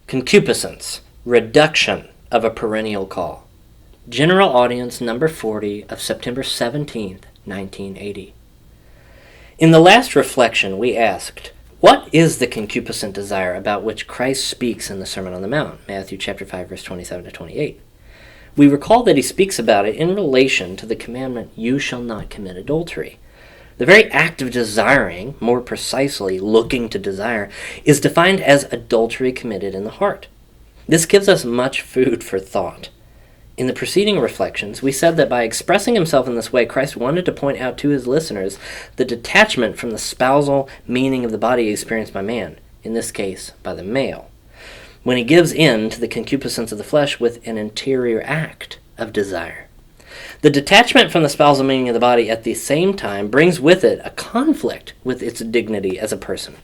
Concupiscence, reduction of a perennial call. General Audience number 40 of September 17th, 1980. In the last reflection, we asked, what is the concupiscent desire about which Christ speaks in the Sermon on the Mount, Matthew chapter 5, verse 27 to 28? We recall that he speaks about it in relation to the commandment, you shall not commit adultery. The very act of desiring, more precisely looking to desire, is defined as adultery committed in the heart. This gives us much food for thought. In the preceding reflections, we said that by expressing himself in this way, Christ wanted to point out to his listeners the detachment from the spousal meaning of the body experienced by man, in this case, by the male, when he gives in to the concupiscence of the flesh with an interior act of desire. The detachment from the spousal meaning of the body at the same time brings with it a conflict with its dignity as a person,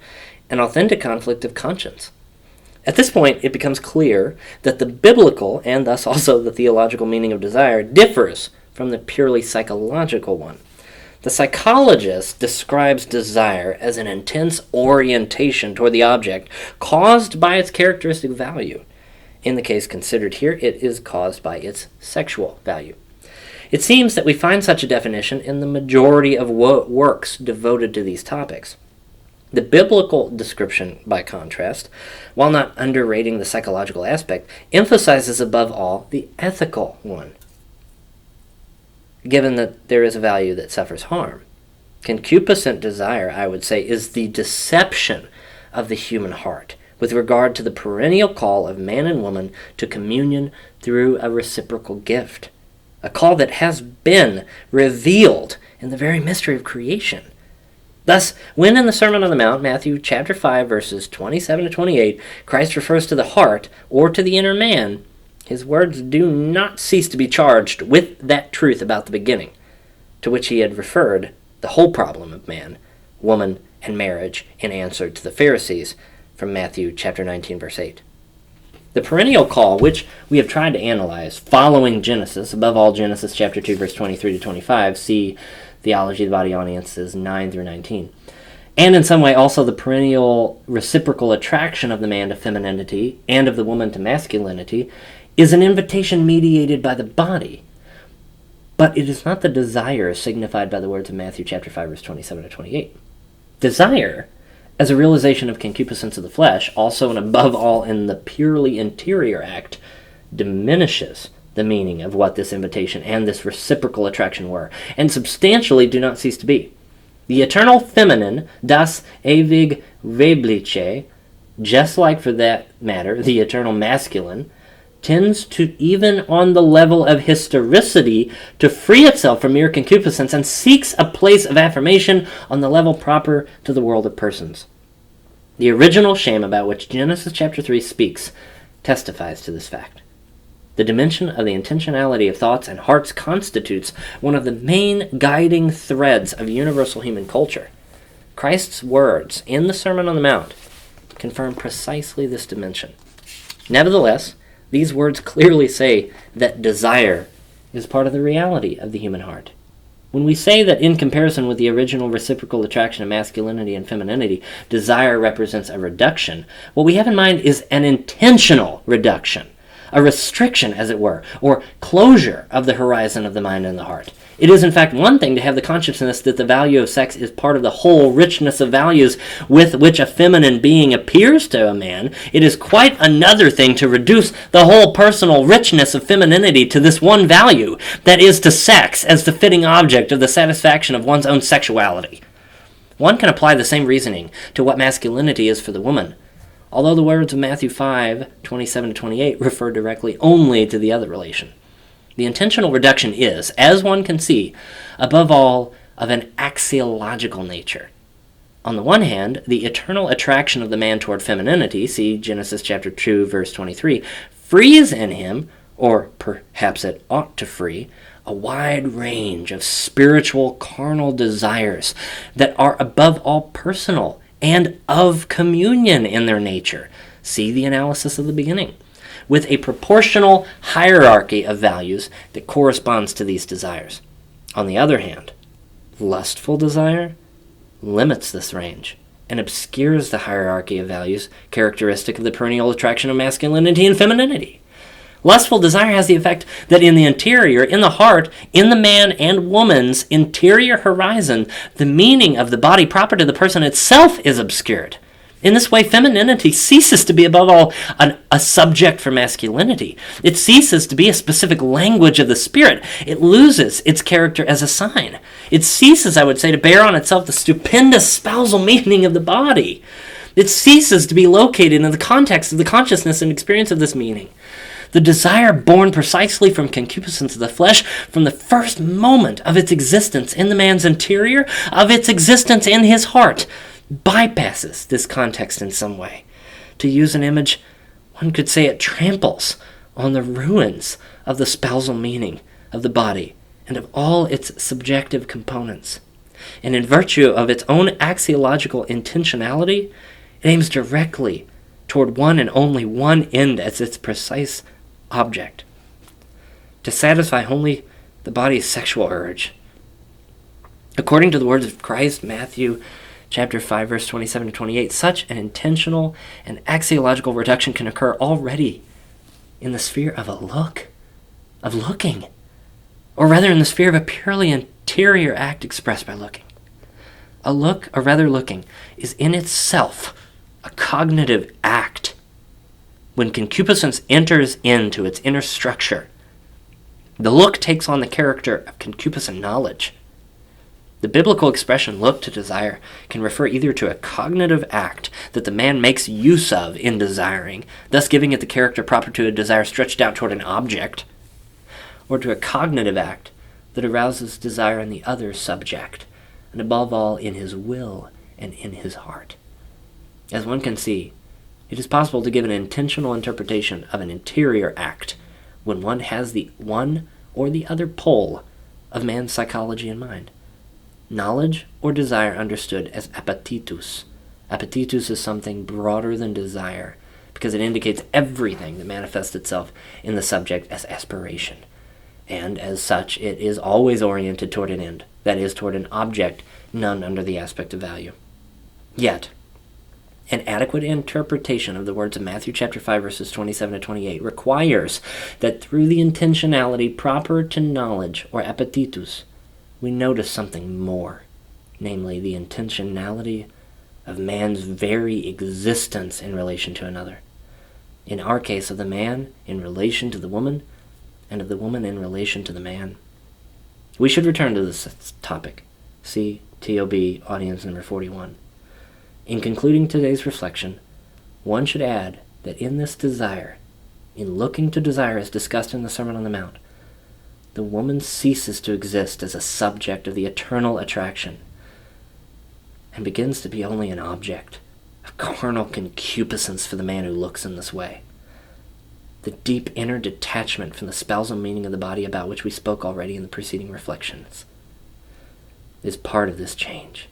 an authentic conflict of conscience. At this point, it becomes clear that the biblical, and thus also the theological meaning of desire, differs from the purely psychological one. The psychologist describes desire as an intense orientation toward the object caused by its characteristic value. In the case considered here, it is caused by its sexual value. It seems that we find such a definition in the majority of works devoted to these topics. The biblical description, by contrast, while not underrating the psychological aspect, emphasizes above all the ethical one, given that there is a value that suffers harm. Concupiscent desire, I would say, is the deception of the human heart with regard to the perennial call of man and woman to communion through a reciprocal gift, a call that has been revealed in the very mystery of creation. Thus, when in the Sermon on the Mount, Matthew chapter 5, verses 27 to 28, Christ refers to the heart or to the inner man, his words do not cease to be charged with that truth about the beginning, to which he had referred the whole problem of man, woman, and marriage in answer to the Pharisees from Matthew chapter 19, verse 8. The perennial call, which we have tried to analyze following Genesis, above all Genesis chapter 2, verse 23 to 25, see Theology of the Body Audiences 9 through 19, and in some way also the perennial reciprocal attraction of the man to femininity and of the woman to masculinity, is an invitation mediated by the body. But it is not the desire signified by the words of Matthew chapter 5, verse 27 to 28. Desire, as a realization of concupiscence of the flesh, also and above all in the purely interior act, diminishes the meaning of what this invitation and this reciprocal attraction were, and substantially do not cease to be. The eternal feminine, das ewig weibliche, just like for that matter, the eternal masculine, tends to, even on the level of historicity, to free itself from mere concupiscence and seeks a place of affirmation on the level proper to the world of persons. The original shame about which Genesis chapter 3 speaks testifies to this fact. The dimension of the intentionality of thoughts and hearts constitutes one of the main guiding threads of universal human culture. Christ's words in the Sermon on the Mount confirm precisely this dimension. Nevertheless, these words clearly say that desire is part of the reality of the human heart. When we say that in comparison with the original reciprocal attraction of masculinity and femininity, desire represents a reduction, what we have in mind is an intentional reduction, a restriction, as it were, or closure of the horizon of the mind and the heart. It is, in fact, one thing to have the consciousness that the value of sex is part of the whole richness of values with which a feminine being appears to a man. It is quite another thing to reduce the whole personal richness of femininity to this one value, that is, to sex as the fitting object of the satisfaction of one's own sexuality. One can apply the same reasoning to what masculinity is for the woman, although the words of Matthew 5, 27 to 28 refer directly only to the other relation. The intentional reduction is, as one can see, above all, of an axiological nature. On the one hand, the eternal attraction of the man toward femininity, see Genesis chapter 2, verse 23, frees in him, or perhaps it ought to free, a wide range of spiritual carnal desires that are above all personal and of communion in their nature. See the analysis of the beginning, with a proportional hierarchy of values that corresponds to these desires. On the other hand, lustful desire limits this range and obscures the hierarchy of values characteristic of the perennial attraction of masculinity and femininity. Lustful desire has the effect that in the interior, in the heart, in the man and woman's interior horizon, the meaning of the body proper to the person itself is obscured. In this way, femininity ceases to be, above all, a subject for masculinity. It ceases to be a specific language of the spirit. It loses its character as a sign. It ceases, I would say, to bear on itself the stupendous spousal meaning of the body. It ceases to be located in the context of the consciousness and experience of this meaning. The desire born precisely from concupiscence of the flesh, from the first moment of its existence in the man's interior, of its existence in his heart, bypasses this context in some way. To use an image, one could say it tramples on the ruins of the spousal meaning of the body and of all its subjective components. And in virtue of its own axiological intentionality, it aims directly toward one and only one end as its precise object: to satisfy only the body's sexual urge. According to the words of Christ, Matthew chapter 5, verse 27 to 28, such an intentional and axiological reduction can occur already in the sphere of a look, of looking, or rather in the sphere of a purely interior act expressed by looking. A look, or rather looking, is in itself a cognitive act. When concupiscence enters into its inner structure, the look takes on the character of concupiscent knowledge. The biblical expression look to desire can refer either to a cognitive act that the man makes use of in desiring, thus giving it the character proper to a desire stretched out toward an object, or to a cognitive act that arouses desire in the other subject, and above all in his will and in his heart. As one can see, it is possible to give an intentional interpretation of an interior act when one has the one or the other pole of man's psychology in mind. Knowledge or desire understood as appetitus. Appetitus is something broader than desire because it indicates everything that manifests itself in the subject as aspiration. And as such, it is always oriented toward an end, that is, toward an object, none under the aspect of value. Yet, an adequate interpretation of the words of Matthew chapter 5, verses 27 to 28 requires that through the intentionality proper to knowledge or appetitus, we notice something more, namely the intentionality of man's very existence in relation to another. In our case, of the man in relation to the woman, and of the woman in relation to the man. We should return to this topic. See TOB Audience number 41. In concluding today's reflection, one should add that in this desire, in looking to desire as discussed in the Sermon on the Mount, the woman ceases to exist as a subject of the eternal attraction and begins to be only an object of carnal concupiscence for the man who looks in this way. The deep inner detachment from the spousal meaning of the body about which we spoke already in the preceding reflections is part of this change.